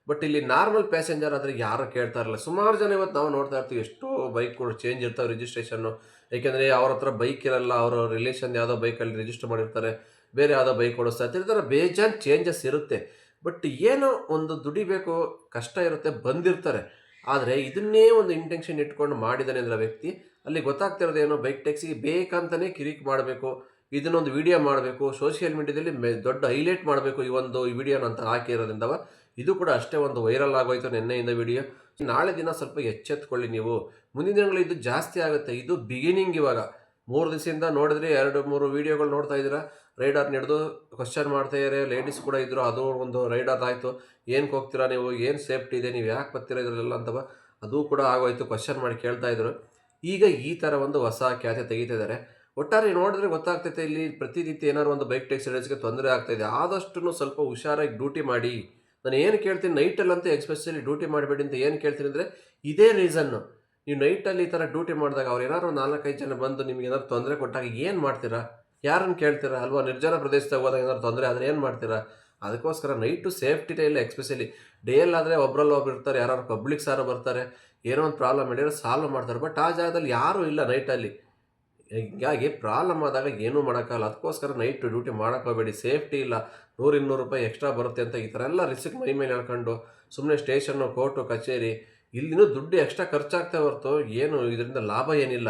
ಬಟ್ ಇಲ್ಲಿ ನಾರ್ಮಲ್ ಪ್ಯಾಸೆಂಜರ್ ಆದರೆ ಯಾರು ಕೇಳ್ತಾ ಇರಲ್ಲ. ಸುಮಾರು ಜನ ಇವತ್ತು ನಾವು ನೋಡ್ತಾ ಇರ್ತೀವಿ, ಎಷ್ಟೋ ಬೈಕ್ಗಳು ಚೇಂಜ್ ಇರ್ತಾವೆ ರಿಜಿಸ್ಟ್ರೇಷನ್ನು. ಏಕೆಂದರೆ ಅವ್ರ ಹತ್ರ ಬೈಕ್ ಇರಲ್ಲ, ಅವರ ರಿಲೇಷನ್ ಯಾವುದೋ ಬೈಕಲ್ಲಿ ರಿಜಿಸ್ಟರ್ ಮಾಡಿರ್ತಾರೆ, ಬೇರೆ ಯಾವುದೋ ಬೈಕ್ ಓಡಿಸ್ತಾ ಇರ್ತಾರೆ. ಈ ಥರ ಬೇಜಾನ್ ಚೇಂಜಸ್ ಇರುತ್ತೆ. ಬಟ್ ಏನೋ ಒಂದು ದುಡಿಬೇಕು, ಕಷ್ಟ ಇರುತ್ತೆ, ಬಂದಿರ್ತಾರೆ. ಆದರೆ ಇದನ್ನೇ ಒಂದು ಇಂಟೆನ್ಷನ್ ಇಟ್ಕೊಂಡು ಮಾಡಿದ್ದಾನೆ ಅಂದರೆ ವ್ಯಕ್ತಿ, ಅಲ್ಲಿ ಗೊತ್ತಾಗ್ತಿರೋದೇನೋ ಬೈಕ್ ಟ್ಯಾಕ್ಸಿಗೆ ಬೇಕಂತಲೇ ಕಿರಿಕ್ ಮಾಡಬೇಕು, ಇದನ್ನೊಂದು ವಿಡಿಯೋ ಮಾಡಬೇಕು, ಸೋಷಿಯಲ್ ಮೀಡಿಯಾದಲ್ಲಿ ದೊಡ್ಡ ಹೈಲೈಟ್ ಮಾಡಬೇಕು ಈ ವಿಡಿಯೋನ ಅಂತ ಹಾಕಿರೋದ್ರಿಂದ ಇದು ಕೂಡ ಅಷ್ಟೇ ಒಂದು ವೈರಲ್ ಆಗೋಯ್ತು ನಿನ್ನೆಯಿಂದ ವಿಡಿಯೋ. ನಾಳೆ ದಿನ ಸ್ವಲ್ಪ ಎಚ್ಚೆತ್ಕೊಳ್ಳಿ ನೀವು. ಮುಂದಿನ ದಿನಗಳು ಇದು ಜಾಸ್ತಿ ಆಗುತ್ತೆ. ಇದು ಬಿಗಿನಿಂಗ್. ಇವಾಗ 3 ದಿವಸದಿಂದ ನೋಡಿದ್ರೆ 2-3 ವೀಡಿಯೋಗಳು ನೋಡ್ತಾ ಇದ್ದೀರಾ. ರೈಡರ್ ಹಿಡಿದು ಕ್ವಶನ್ ಮಾಡ್ತಾ ಇದ್ದಾರೆ. ಲೇಡೀಸ್ ಕೂಡ ಇದ್ದರು. ಅದು ಒಂದು ರೈಡರ್ ಆಯಿತು, ಏನಕ್ಕೆ ಹೋಗ್ತೀರಾ ನೀವು, ಏನು ಸೇಫ್ಟಿ ಇದೆ, ನೀವು ಯಾಕೆ ಬರ್ತೀರಾ ಇದರಲ್ಲ ಅಂತವ ಅದು ಕೂಡ ಆಗೋಯ್ತು. ಕ್ವಶನ್ ಮಾಡಿ ಕೇಳ್ತಾ ಇದ್ರು. ಈಗ ಈ ಥರ ಒಂದು ಹೊಸ ಖ್ಯಾತೆ ತೆಗಿತಿದ್ದಾರೆ. ಒಟ್ಟಾರೆ ನೋಡಿದ್ರೆ ಗೊತ್ತಾಗ್ತೈತೆ ಇಲ್ಲಿ ಪ್ರತಿನಿತ್ಯ ಏನಾದ್ರು ಒಂದು ಬೈಕ್ ಟ್ಯಾಕ್ಸಿ ರೈಡರ್ಸ್ಗೆ ತೊಂದರೆ ಆಗ್ತಾಯಿದೆ. ಆದಷ್ಟು ಸ್ವಲ್ಪ ಹುಷಾರಾಗಿ ಡ್ಯೂಟಿ ಮಾಡಿ. ನಾನು ಏನು ಕೇಳ್ತೀನಿ, ನೈಟಲ್ಲಂತೂ ಎಕ್ಸ್ಪೆಷಲಿ ಡ್ಯೂಟಿ ಮಾಡಬೇಡಿ ಅಂತ ಏನು ಕೇಳ್ತೀನಿ ಅಂದರೆ ಇದೇ ರೀಸನ್ನು. ನೀವು ನೈಟಲ್ಲಿ ಈ ಥರ ಡ್ಯೂಟಿ ಮಾಡಿದಾಗ ಅವ್ರು ಏನಾದ್ರು 4-5 ಜನ ಬಂದು ನಿಮ್ಗೆ ಏನಾದ್ರು ತೊಂದರೆ ಕೊಟ್ಟಾಗ ಏನು ಮಾಡ್ತೀರಾ? ಯಾರನ್ನು ಕೇಳ್ತೀರಾ ಅಲ್ವಾ? ನಿರ್ಜನ ಪ್ರದೇಶದಾಗ ಹೋದಾಗ ಏನಾದ್ರು ತೊಂದರೆ ಆದರೆ ಏನು ಮಾಡ್ತೀರಾ? ಅದಕ್ಕೋಸ್ಕರ ನೈಟು ಸೇಫ್ಟಿ ಇಲ್ಲ. ಎಕ್ಸ್ಪೆಷಲಿ ಡೇಯಲ್ಲಾದರೆ ಒಬ್ಬರು ಇರ್ತಾರೆ, ಯಾರು ಪಬ್ಲಿಕ್ಸ್ ಯಾರು ಬರ್ತಾರೆ, ಏನೋ ಒಂದು ಪ್ರಾಬ್ಲಮ್ ಹೇಳಿದ್ರೆ ಸಾಲ್ವ್ ಮಾಡ್ತಾರೆ. ಬಟ್ ಆ ಜಾಗದಲ್ಲಿ ಯಾರೂ ಇಲ್ಲ ನೈಟಲ್ಲಿ. ಹೀಗಾಗಿ ಪ್ರಾಬ್ಲಮ್ ಆದಾಗ ಏನೂ ಮಾಡೋಕ್ಕಾಗಲ್ಲ. ಅದಕ್ಕೋಸ್ಕರ ನೈಟ್ ಡ್ಯೂಟಿ ಮಾಡೋಕ್ಕೋಗಬೇಡಿ. ಸೇಫ್ಟಿ ಇಲ್ಲ, 100-200 ರೂಪಾಯಿ ಎಕ್ಸ್ಟ್ರಾ ಬರುತ್ತೆ ಅಂತ ಈ ಥರ ಎಲ್ಲ ರಿಸ್ಕ್ ಮೈ ಮೇಲೆ ಹೇಳ್ಕೊಂಡು ಸುಮ್ಮನೆ ಸ್ಟೇಷನ್ನು, ಕೋರ್ಟು, ಕಚೇರಿ ಇಲ್ಲಿನೂ ದುಡ್ಡು ಎಕ್ಸ್ಟ್ರಾ ಖರ್ಚಾಗ್ತಾ ಹೊರತು ಏನು ಇದರಿಂದ ಲಾಭ ಏನಿಲ್ಲ.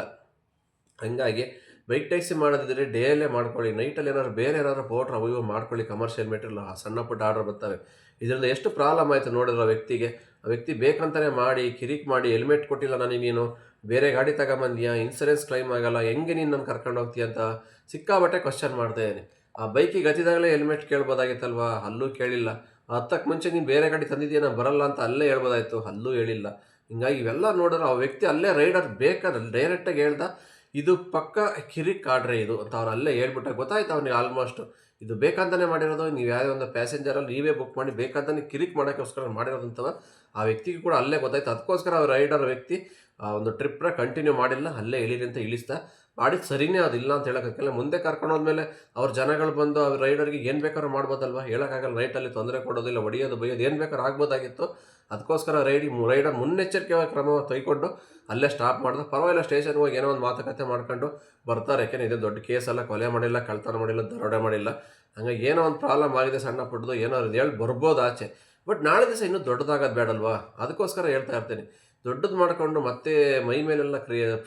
ಹಂಗಾಗಿ ಬೈಕ್ ಟ್ಯಾಕ್ಸಿ ಮಾಡೋದಿದ್ರೆ ಡೇಯಲ್ಲೇ ಮಾಡ್ಕೊಳ್ಳಿ. ನೈಟಲ್ಲಿ ಏನಾದ್ರು ಬೇರೆ ಏನಾದ್ರು ಪೋಟ್ರ್ ಅವು ಮಾಡ್ಕೊಳ್ಳಿ. ಕಮರ್ಷಿಯಲ್ ಮೆಟೀರಿಯಲ್ ಸಣ್ಣ ಪುಟ್ಟ ಆರ್ಡರ್ ಬರ್ತವೆ. ಇದರಿಂದ ಎಷ್ಟು ಪ್ರಾಬ್ಲಮ್ ಆಯಿತು ನೋಡಿದ್ರೆ ಆ ವ್ಯಕ್ತಿ ಬೇಕಂತಲೇ ಮಾಡಿ ಕಿರಿಕ್ ಮಾಡಿ, ಹೆಲ್ಮೆಟ್ ಕೊಟ್ಟಿಲ್ಲ ನನಗೆ, ನೀನು ಬೇರೆ ಗಾಡಿ ತಗೊಂಬಂದ್ಯಾ, ಇನ್ಸೂರೆನ್ಸ್ ಕ್ಲೈಮ್ ಆಗಲ್ಲ, ಹೆಂಗೆ ನೀನು ನಾನು ಕರ್ಕೊಂಡು ಹೋಗ್ತೀಯ ಅಂತ ಸಿಕ್ಕಾಬಟ್ಟೆ ಕ್ವಶನ್ ಮಾಡ್ತಾಯಿದ್ದೀನಿ. ಆ ಬೈಕಿಗೆ ಗತಿದಾಗಲೇ ಹೆಲ್ಮೆಟ್ ಕೇಳ್ಬೋದಾಗಿತ್ತಲ್ವಾ? ಅಲ್ಲೂ ಕೇಳಿಲ್ಲ. ಹತ್ತಕ್ಕೆ ಮುಂಚೆ ನೀನು ಬೇರೆ ಗಾಡಿ ತಂದಿದ್ದೀಯ ನಾನು ಬರಲ್ಲ ಅಂತ ಅಲ್ಲೇ ಹೇಳ್ಬೋದಾಯ್ತು, ಅಲ್ಲೂ ಹೇಳಿಲ್ಲ. ಹಿಂಗಾಗಿ ಇವೆಲ್ಲ ನೋಡಿದ್ರೆ ಆ ವ್ಯಕ್ತಿ ಅಲ್ಲೇ ರೈಡರ್ ಬೇಕಾದ್ರೆ ಡೈರೆಕ್ಟಾಗಿ ಹೇಳ್ದ ಇದು ಪಕ್ಕ ಕಿರಿಕ್ ಆಡ್ರೆ ಇದು ಅಂತ ಅವ್ರು ಅಲ್ಲೇ ಹೇಳ್ಬಿಟ್ಟಾಗ ಗೊತ್ತಾಯ್ತು ಅವನಿಗೆ ಆಲ್ಮೋಸ್ಟ್ ಇದು ಬೇಕಂತಲೇ ಮಾಡಿರೋದು. ನೀವು ಯಾವುದೇ ಒಂದು ಪ್ಯಾಸೆಂಜರಲ್ಲಿ ನೀವೇ ಬುಕ್ ಮಾಡಿ ಬೇಕಂತಲೇ ಕಿರಿಕ್ ಮಾಡೋಕ್ಕೋಸ್ಕರ ಮಾಡಿರೋದಂತವ ಆ ವ್ಯಕ್ತಿಗೆ ಕೂಡ ಅಲ್ಲೇ ಗೊತ್ತಾಯ್ತು. ಅದಕ್ಕೋಸ್ಕರ ಆ ರೈಡರ್ ವ್ಯಕ್ತಿ ಒಂದು ಟ್ರಿಪ್ನ ಕಂಟಿನ್ಯೂ ಮಾಡಿಲ್ಲ, ಅಲ್ಲೇ ಇಳೀರಿ ಅಂತ ಇಳಿಸ್ತಾ ಮಾಡಿದ್ದು ಸರಿನೇ. ಅದಿಲ್ಲ ಅಂತ ಹೇಳೋಕ್ಕಾಗಲ್ಲ. ಮುಂದೆ ಕರ್ಕೊಂಡೋದ್ಮೇಲೆ ಅವ್ರ ಜನಗಳು ಬಂದು ಅವ್ರ ರೈಡರ್ಗೆ ಏನು ಬೇಕಾದ್ರೂ ಮಾಡ್ಬೋದಲ್ವ? ಹೇಳೋಕ್ಕಾಗಲ್ಲ. ನೈಟಲ್ಲಿ ತೊಂದರೆ ಕೊಡೋದಿಲ್ಲ, ಹೊಡೆಯೋದು ಬೈಯೋದು ಏನು ಬೇಕಾದ್ರೂ ಆಗ್ಬೋದಾಗಿತ್ತು. ಅದಕ್ಕೋಸ್ಕರ ರೈಡರ್ ಮುನ್ನೆಚ್ಚರಿಕೆ ಕ್ರಮ ತೆಗೆದುಕೊಂಡು ಅಲ್ಲೇ ಸ್ಟಾಪ್ ಮಾಡಿದ. ಪರವಾಗಿಲ್ಲ, ಸ್ಟೇಷನ್ಗೆ ಹೋಗಿ ಏನೋ ಒಂದು ಮಾತುಕತೆ ಮಾಡ್ಕೊಂಡು ಬರ್ತಾರೆ. ಯಾಕೆಂದರೆ ಇದು ದೊಡ್ಡ ಕೇಸಲ್ಲ, ಕೊಲೆ ಮಾಡಿಲ್ಲ, ಕಳ್ತನ ಮಾಡಿಲ್ಲ, ದರೋಡೆ ಮಾಡಿಲ್ಲ. ಹಂಗಾಗಿ ಏನೋ ಒಂದು ಪ್ರಾಬ್ಲಮ್ ಆಗಿದೆ ಸಣ್ಣ ಪುಟ್ಟದು, ಏನೋ ಹೇಳಿ ಬರ್ಬೋದು ಆಚೆ. ಬಟ್ ನಾಳೆ ದಿವಸ ಇನ್ನೂ ದೊಡ್ಡದಾಗೋದು ಬೇಡಲ್ವಾ? ಅದಕ್ಕೋಸ್ಕರ ಹೇಳ್ತಾ ಇರ್ತೀನಿ, ದೊಡ್ಡದು ಮಾಡ್ಕೊಂಡು ಮತ್ತೆ ಮೈ ಮೇಲೆಲ್ಲ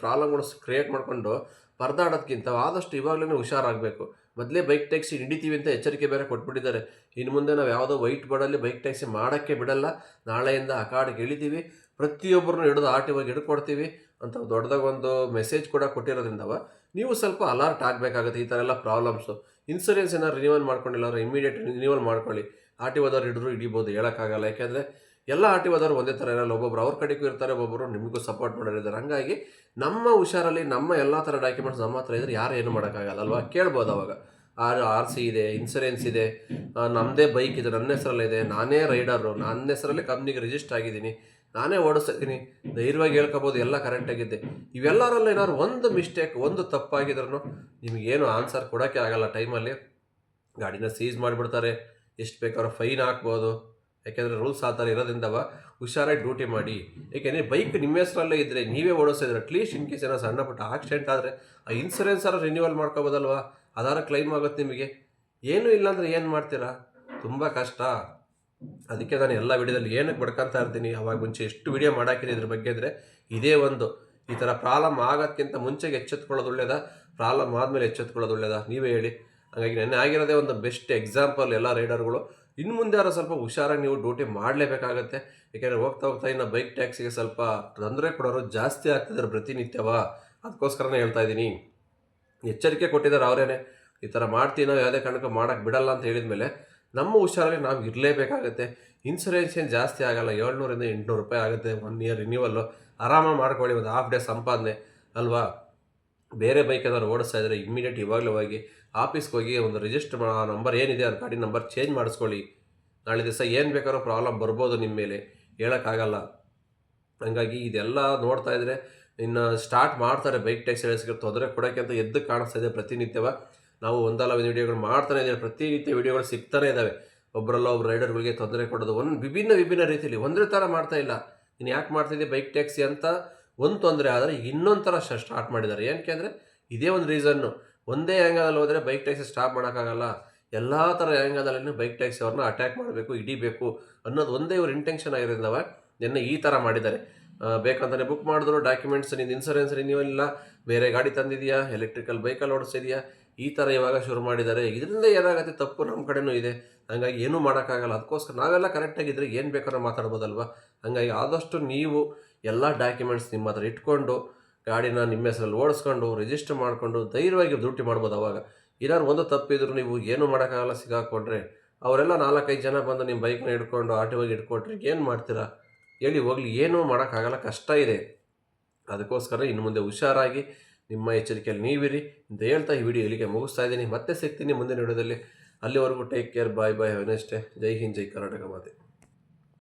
ಪ್ರಾಬ್ಲಮ್ಗಳು ಕ್ರಿಯೇಟ್ ಮಾಡಿಕೊಂಡು ಪರದಾಡೋದಕ್ಕಿಂತ ಆದಷ್ಟು ಇವಾಗಲೇ ಹುಷಾರಾಗಬೇಕು. ಮೊದಲೇ ಬೈಕ್ ಟ್ಯಾಕ್ಸಿ ಹಿಡಿತೀವಿ ಅಂತ ಎಚ್ಚರಿಕೆ ಬೇರೆ ಕೊಟ್ಬಿಟ್ಟಿದ್ದಾರೆ. ಇನ್ನು ಮುಂದೆ ನಾವು ಯಾವುದೋ ವೈಟ್ ಬೋರ್ಡಲ್ಲಿ ಬೈಕ್ ಟ್ಯಾಕ್ಸಿ ಮಾಡೋಕ್ಕೆ ಬಿಡಲ್ಲ, ನಾಳೆಯಿಂದ ಆ ಕಾಡಿಗೆ ಇಳಿತೀವಿ, ಪ್ರತಿಯೊಬ್ಬರನ್ನು ಹಿಡಿದು ಆಟಿವಾಗಿ ಹಿಡ್ಕೊಡ್ತೀವಿ ಅಂತ ದೊಡ್ಡದಾಗ ಒಂದು ಮೆಸೇಜ್ ಕೂಡ ಕೊಟ್ಟಿರೋದ್ರಿಂದವ ನೀವು ಸ್ವಲ್ಪ ಅಲರ್ಟ್ ಆಗಬೇಕಾಗುತ್ತೆ. ಈ ಥರ ಎಲ್ಲ ಪ್ರಾಬ್ಲಮ್ಸು ಇನ್ಸೂರೆನ್ಸ್ ಏನಾದ್ರು ರಿನ್ಯೂವಲ್ ಮಾಡ್ಕೊಂಡಿಲ್ಲ ಅಂದರೆ ಇಮಿಡಿಯೇಟ್ ರಿನ್ಯೂವಲ್ ಮಾಡ್ಕೊಳ್ಳಿ. ಆರ್ ಟಿ ಓದವ್ರು ಹಿಡಿಬೋದು, ಹೇಳೋಕ್ಕಾಗಲ್ಲ. ಯಾಕೆಂದರೆ ಎಲ್ಲ ಆರ್ ಟಿ ಓದವ್ರು ಒಂದೇ ಥರ ಇರಲ್ಲ. ಒಬ್ಬೊಬ್ರು ಅವ್ರ ಕಡೆಗೂ ಇರ್ತಾರೆ, ಒಬ್ಬೊಬ್ಬರು ನಿಮಗೂ ಸಪೋರ್ಟ್ ಮಾಡೋರಿದ್ದಾರೆ. ಹಂಗಾಗಿ ನಮ್ಮ ಹುಷಾರಲ್ಲಿ ನಮ್ಮ ಎಲ್ಲ ಥರ ಡಾಕ್ಯುಮೆಂಟ್ಸ್ ನಮ್ಮ ಹತ್ರ ಇದ್ದರೆ ಯಾರು ಏನು ಮಾಡೋಕ್ಕಾಗಲ್ಲ ಅಲ್ವಾ? ಕೇಳ್ಬೋದು ಅವಾಗ. RC ಇದೆ, ಇನ್ಸೂರೆನ್ಸ್ ಇದೆ, ನಮ್ಮದೇ ಬೈಕ್ ಇದೆ, ನನ್ನ ಹೆಸರಲ್ಲಿದೆ, ನಾನೇ ರೈಡರು, ನನ್ನ ಹೆಸರಲ್ಲಿ ಕಂಪ್ನಿಗೆ ರಿಜಿಸ್ಟರ್ ಆಗಿದ್ದೀನಿ, ನಾನೇ ಓಡಿಸ್ತೀನಿ, ಧೈರ್ಯವಾಗಿ ಹೇಳ್ಕೊಬೋದು, ಎಲ್ಲ ಕರೆಕ್ಟಾಗಿದ್ದೆ. ಇವೆಲ್ಲರಲ್ಲ ಏನಾದ್ರು ಒಂದು ಮಿಸ್ಟೇಕ್, ಒಂದು ತಪ್ಪಾಗಿದ್ರೂ ನಿಮಗೇನು ಆನ್ಸರ್ ಕೊಡೋಕ್ಕೆ ಆಗಲ್ಲ. ಟೈಮಲ್ಲಿ ಗಾಡಿನ ಸೀಸ್ ಮಾಡಿಬಿಡ್ತಾರೆ, ಎಷ್ಟು ಬೇಕಾದ್ರೂ ಫೈನ್ ಹಾಕ್ಬೋದು. ಯಾಕೆಂದರೆ ರೂಲ್ಸ್ ಆ ಥರ ಇರೋದ್ರಿಂದವ ಹುಷಾರಾಗಿ ಡ್ಯೂಟಿ ಮಾಡಿ. ಏಕೆಂದರೆ ಬೈಕ್ ನಿಮ್ಮ ಹೆಸರಲ್ಲೇ ಇದ್ದರೆ ನೀವೇ ಓಡಿಸಿದ್ರೆ ಅಟ್ಲೀಸ್ಟ್ ಇನ್ ಕೇಸ್ ಏನೋ ಸಣ್ಣ ಪುಟ್ಟ ಆಕ್ಸಿಡೆಂಟ್ ಆದರೆ ಆ ಇನ್ಸೂರೆನ್ಸ್ ರಿನ್ಯೂವಲ್ ಮಾಡ್ಕೋಬೋದಲ್ವಾ? ಅದಾರ ಕ್ಲೈಮ್ ಆಗುತ್ತೆ ನಿಮಗೆ. ಏನೂ ಇಲ್ಲಾಂದರೆ ಏನು ಮಾಡ್ತೀರಾ? ತುಂಬ ಕಷ್ಟ. ಅದಕ್ಕೆ ನಾನು ಎಲ್ಲ ವಿಡಿಯೋದಲ್ಲಿ ಏನಕ್ಕೆ ಬಡ್ಕೊತಾ ಇರ್ತೀನಿ, ಅವಾಗ ಮುಂಚೆ ಎಷ್ಟು ವಿಡಿಯೋ ಮಾಡಾಕಿದೆ ಇದ್ರ ಬಗ್ಗೆ ಅಂದರೆ ಇದೇ ಒಂದು. ಈ ಥರ ಪ್ರಾಬ್ಲಮ್ ಆಗೋದಕ್ಕಿಂತ ಮುಂಚೆಗೆ ಎಚ್ಚೆತ್ಕೊಳ್ಳೋದು ಒಳ್ಳೇದಾ, ಪ್ರಾಬ್ಲಮ್ ಆದಮೇಲೆ ಎಚ್ಚೆತ್ಕೊಳ್ಳೋದು ಒಳ್ಳೇದಾ? ನೀವೇ ಹೇಳಿ. ಹಾಗಾಗಿ ನೆನ್ನೆ ಆಗಿರೋದೇ ಒಂದು ಬೆಸ್ಟ್ ಎಕ್ಸಾಂಪಲ್ ಎಲ್ಲ ರೈಡರ್ಗಳು. ಇನ್ನು ಮುಂದೆ ಯಾರೋ ಸ್ವಲ್ಪ ಹುಷಾರಾಗಿ ನೀವು ಡ್ಯೂಟಿ ಮಾಡಲೇಬೇಕಾಗತ್ತೆ. ಯಾಕೆಂದರೆ ಹೋಗ್ತಾ ಹೋಗ್ತಾ ಇನ್ನು ಬೈಕ್ ಟ್ಯಾಕ್ಸಿಗೆ ಸ್ವಲ್ಪ ತೊಂದರೆ ಕೊಡೋರು ಜಾಸ್ತಿ ಆಗ್ತಿದ್ದಾರೆ ಪ್ರತಿನಿತ್ಯವ. ಅದಕ್ಕೋಸ್ಕರನೇ ಹೇಳ್ತಾ ಇದ್ದೀನಿ. ಎಚ್ಚರಿಕೆ ಕೊಟ್ಟಿದ್ದಾರೆ ಅವರೇನೆ, ಈ ಥರ ಮಾಡ್ತೀವಿ ನಾವು ಯಾವುದೇ ಕಾರಣಕ್ಕೂ ಮಾಡೋಕ್ಕೆ ಬಿಡಲ್ಲ ಅಂತ ಹೇಳಿದ ಮೇಲೆ ನಮ್ಮ ಹುಷಾರಲ್ಲಿ ನಾವು ಇರಲೇಬೇಕಾಗತ್ತೆ. ಇನ್ಸೂರೆನ್ಸ್ ಏನು ಜಾಸ್ತಿ ಆಗಲ್ಲ, 700 ಇಂದ 800 ರೂಪಾಯಿ ಆಗುತ್ತೆ 1 ಇಯರ್ ರಿನ್ಯೂವಲ್ಲು. ಆರಾಮಾಗಿ ಮಾಡ್ಕೊಳ್ಳಿ, ಒಂದು ಹಾಫ್ ಡೇ ಸಂಪಾದನೆ ಅಲ್ವಾ? ಬೇರೆ ಬೈಕ್ ಏನಾದ್ರು ಓಡಿಸ್ತಾ ಇದ್ದರೆ ಇಮ್ಮಿಡಿಯೇಟ್ ಇವಾಗಲೇ ಹೋಗಿ ಆಫೀಸ್ಗೆ ಹೋಗಿ ಒಂದು ರಿಜಿಸ್ಟರ್ ನಂಬರ್ ಏನಿದೆ ಅದು ಗಾಡಿ ನಂಬರ್ ಚೇಂಜ್ ಮಾಡಿಸ್ಕೊಳ್ಳಿ. ನಾಳೆ ದಿವಸ ಏನು ಬೇಕಾದ್ರೂ ಪ್ರಾಬ್ಲಮ್ ಬರ್ಬೋದು ನಿಮ್ಮ ಮೇಲೆ, ಹೇಳೋಕ್ಕಾಗಲ್ಲ. ಹಂಗಾಗಿ ಇದೆಲ್ಲ ನೋಡ್ತಾ ಇದ್ದರೆ ಇನ್ನು ಸ್ಟಾರ್ಟ್ ಮಾಡ್ತಾರೆ ಬೈಕ್ ಟ್ಯಾಕ್ಸಿ ರೇಸ್ಗೆ ತೊಂದರೆ ಕೊಡೋಕ್ಕೆ ಅಂತ ಎದ್ದು ಕಾಣಿಸ್ತಾ ಇದೆ ಪ್ರತಿನಿತ್ಯವ. ನಾವು ಒಂದಲ್ಲ ಒಂದು ವಿಡಿಯೋಗಳು ಮಾಡ್ತಾನೆ ಇದ್ದೀವಿ, ಪ್ರತಿನಿತ್ಯ ವಿಡಿಯೋಗಳು ಸಿಗ್ತಾನೆ ಇದ್ದಾವೆ. ಒಬ್ಬರಲ್ಲ ಒಬ್ಬರು ರೈಡರ್ಗಳಿಗೆ ತೊಂದರೆ ಕೊಡೋದು ಒಂದು ವಿಭಿನ್ನ ರೀತಿಯಲ್ಲಿ ಒಂದೇ ಥರ ಮಾಡ್ತಾ ಇಲ್ಲ. ನೀನು ಯಾಕೆ ಮಾಡ್ತಿದ್ದೆ ಬೈಕ್ ಟ್ಯಾಕ್ಸಿ ಅಂತ ಒಂದು ತೊಂದರೆ ಆದರೆ ಇನ್ನೊಂದು ಥರ ಸ್ಟಾರ್ಟ್ ಮಾಡಿದ್ದಾರೆ. ಏನಕ್ಕೆ ಅಂದರೆ ಇದೇ ಒಂದು ರೀಸನ್ನು. ಒಂದೇ ಆ್ಯಂಗಲಲ್ಲಿ ಹೋದರೆ ಬೈಕ್ ಟ್ಯಾಕ್ಸಿ ಸ್ಟಾಪ್ ಮಾಡೋಕ್ಕಾಗಲ್ಲ. ಎಲ್ಲ ಥರ ಆ್ಯಂಗಲಲ್ಲೂ ಬೈಕ್ ಟ್ಯಾಕ್ಸಿ ಅವ್ರನ್ನ ಅಟ್ಯಾಕ್ ಮಾಡಬೇಕು, ಹಿಡಿಬೇಕು ಅನ್ನೋದು ಒಂದೇ ಇವ್ರ ಇಂಟೆನ್ಷನ್ ಆಗಿರೋದವ. ನಿನ್ನೆ ಈ ಥರ ಮಾಡಿದ್ದಾರೆ. ಬೇಕಂತಲೇ ಬುಕ್ ಮಾಡಿದ್ರು, ಡಾಕ್ಯುಮೆಂಟ್ಸ್ ನಿಂದು ಇನ್ಸೂರೆನ್ಸ್ ರಿನ್ಯೂವಲ್ ಇಲ್ಲ, ಬೇರೆ ಗಾಡಿ ತಂದಿದೆಯಾ, ಎಲೆಕ್ಟ್ರಿಕಲ್ ಬೈಕಲ್ಲಿ ಓಡಿಸಿದೆಯಾ, ಈ ಥರ ಇವಾಗ ಶುರು ಮಾಡಿದ್ದಾರೆ. ಇದರಿಂದ ಏನಾಗುತ್ತೆ, ತಪ್ಪು ನಮ್ಮ ಕಡೆನೂ ಇದೆ. ಹಾಗಾಗಿ ಏನೂ ಮಾಡೋಕ್ಕಾಗಲ್ಲ. ಅದಕ್ಕೋಸ್ಕರ ನಾವೆಲ್ಲ ಕರೆಕ್ಟಾಗಿದ್ದರೆ ಏನು ಬೇಕಾದ್ರೂ ಮಾತಾಡ್ಬೋದಲ್ವ. ಹಾಗಾಗಿ ಆದಷ್ಟು ನೀವು ಎಲ್ಲ ಡಾಕ್ಯುಮೆಂಟ್ಸ್ ನಿಮ್ಮ ಹತ್ರ ಇಟ್ಕೊಂಡು ಗಾಡಿನ ನಿಮ್ಮ ಹೆಸರಲ್ಲಿ ಓಡಿಸ್ಕೊಂಡು ರಿಜಿಸ್ಟರ್ ಮಾಡಿಕೊಂಡು ಧೈರ್ಯವಾಗಿ ಡ್ಯೂಟಿ ಮಾಡ್ಬೋದು. ಅವಾಗ ಏನಾದ್ರು ಒಂದು ತಪ್ಪಿದ್ರು ನೀವು ಏನೂ ಮಾಡೋಕ್ಕಾಗಲ್ಲ. ಸಿಗಾಕೊಂಡ್ರೆ ಅವರೆಲ್ಲ 4-5 ಜನ ಬಂದು ನಿಮ್ಮ ಬೈಕ್ನ ಹಿಡ್ಕೊಂಡು ಆಟೋವಾಗಿ ಇಟ್ಕೊಟ್ರೆ ಏನು ಮಾಡ್ತೀರಾ ಹೇಳಿ? ಹೋಗಲಿ, ಏನೂ ಮಾಡೋಕ್ಕಾಗಲ್ಲ, ಕಷ್ಟ ಇದೆ. ಅದಕ್ಕೋಸ್ಕರ ಇನ್ನು ಮುಂದೆ ಹುಷಾರಾಗಿ ನಿಮ್ಮ ಎಚ್ಚರಿಕೆಯಲ್ಲಿ ನೀವಿರಿ ಅಂತ ಹೇಳ್ತಾ ಈ ವಿಡಿಯೋ ಇಲ್ಲಿಗೆ ಮುಗಿಸ್ತಾ ಇದ್ದೀನಿ. ಮತ್ತೆ ಸಿಗ್ತೀನಿ ಮುಂದಿನ ವಿಡಿಯೋದಲ್ಲಿ. ಅಲ್ಲಿವರೆಗೂ take care, bye bye, have a nice day. ಜೈ ಹಿಂದ್, ಜೈ ಕರ್ನಾಟಕ ಮಾತೆ.